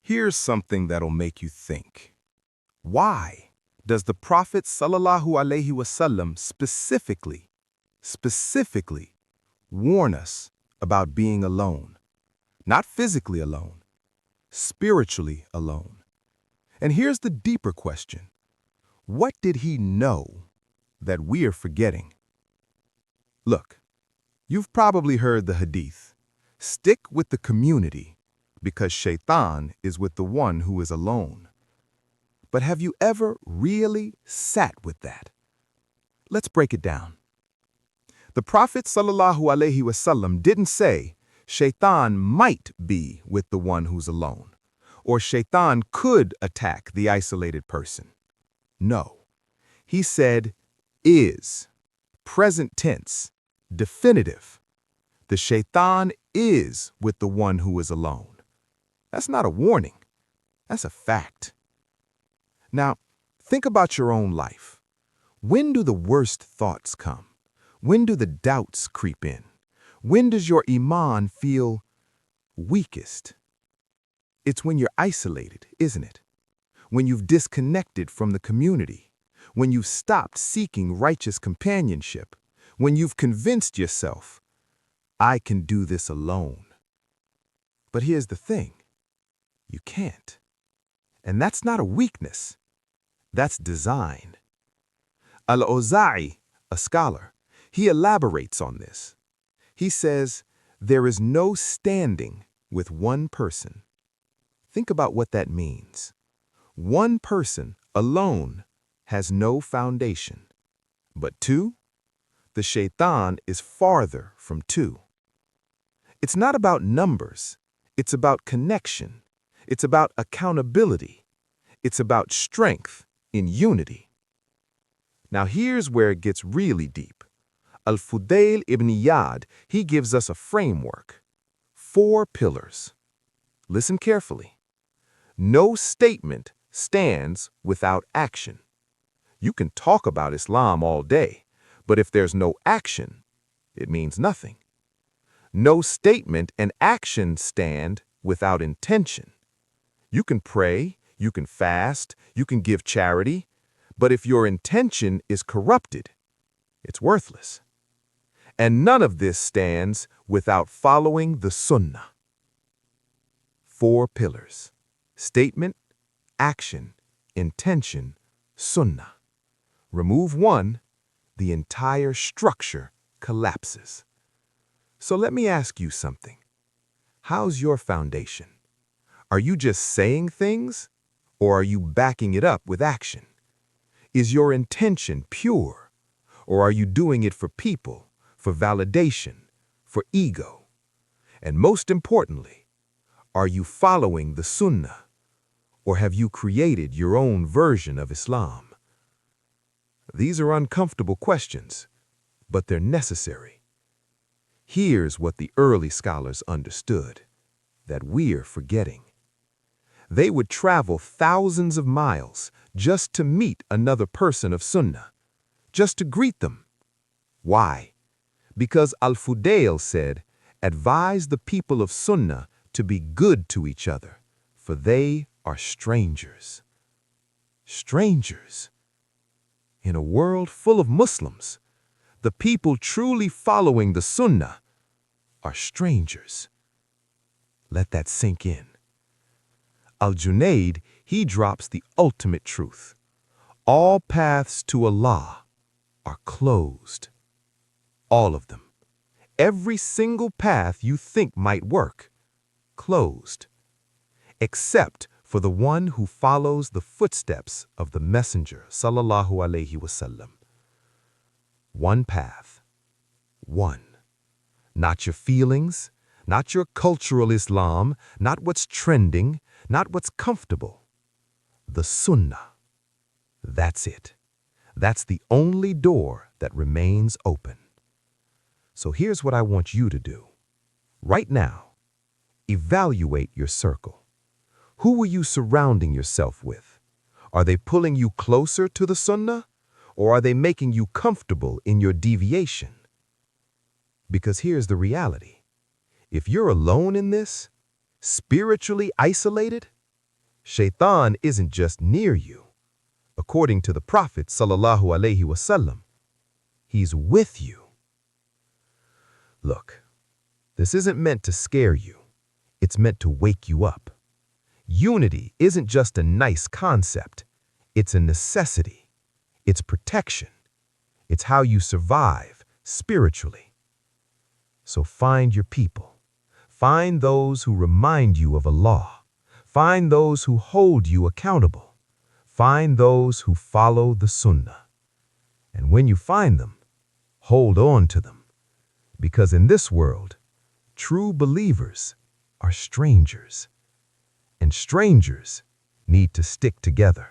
Here's something that'll make you think. Why does the Prophet ﷺ specifically warn us about being alone? Not physically alone, spiritually alone. And here's the deeper question. What did he know that we're forgetting? Look, you've probably heard the hadith. Stick with the community because Shaytan is with the one who is alone. But have you ever really sat with that? Let's break it down. The Prophet ﷺ didn't say Shaytan might be with the one who's alone, or Shaytan could attack the isolated person. No. He said is, present tense, definitive. The Shaytan is with the one who is alone. That's not a warning. That's a fact. Now, think about your own life. When do the worst thoughts come? When do the doubts creep in? When does your iman feel weakest? It's when you're isolated, isn't it? When you've disconnected from the community, when you've stopped seeking righteous companionship, when you've convinced yourself, I can do this alone. But here's the thing. You can't. And that's not a weakness. That's design. Al-Awza'i, a scholar, he elaborates on this. He says, there is no standing with one person. Think about what that means. One person alone has no foundation. But two, the Shaytan is farther from two. It's not about numbers. It's about connection. It's about accountability. It's about strength in unity. Now here's where it gets really deep. Al-Fudail ibn Iyad, he gives us a framework. 4 pillars. Listen carefully. No statement stands without action. You can talk about Islam all day, but if there's no action, it means nothing. No statement and action stand without intention. You can pray, you can fast, you can give charity, but if your intention is corrupted, it's worthless. And none of this stands without following the Sunnah. 4 pillars: statement, action, intention, Sunnah. Remove one, the entire structure collapses. So let me ask you something. How's your foundation? Are you just saying things, or are you backing it up with action? Is your intention pure, or are you doing it for people, for validation, for ego? And most importantly, are you following the Sunnah, or have you created your own version of Islam? These are uncomfortable questions, but they're necessary. Here's what the early scholars understood, that we're forgetting. They would travel thousands of miles just to meet another person of Sunnah, just to greet them. Why? Because Al-Fudail said, advise the people of Sunnah to be good to each other, for they are strangers. Strangers. In a world full of Muslims, the people truly following the Sunnah are strangers. Let that sink in. Al-Junaid, he drops the ultimate truth. All paths to Allah are closed. All of them. Every single path you think might work, closed. Except for the one who follows the footsteps of the Messenger, sallallahu alaihi wasallam. One path. One. Not your feelings, not your cultural Islam, not what's trending, not what's comfortable. The Sunnah. That's it. That's the only door that remains open. So here's what I want you to do. Right now, evaluate your circle. Who are you surrounding yourself with? Are they pulling you closer to the Sunnah, or are they making you comfortable in your deviation? Because here's the reality. If you're alone in this, spiritually isolated, Shaytan isn't just near you. According to the Prophet sallallahu alaihi wasallam, he's with you. Look, this isn't meant to scare you. It's meant to wake you up. Unity isn't just a nice concept. It's a necessity. It's protection. It's how you survive spiritually. So find your people. Find those who remind you of Allah. Find those who hold you accountable. Find those who follow the Sunnah. And when you find them, hold on to them. Because in this world, true believers are strangers. And strangers need to stick together.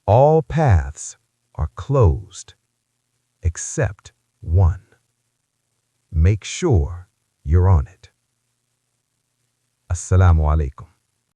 All paths are closed except one. Make sure you're on it. Assalamu alaikum.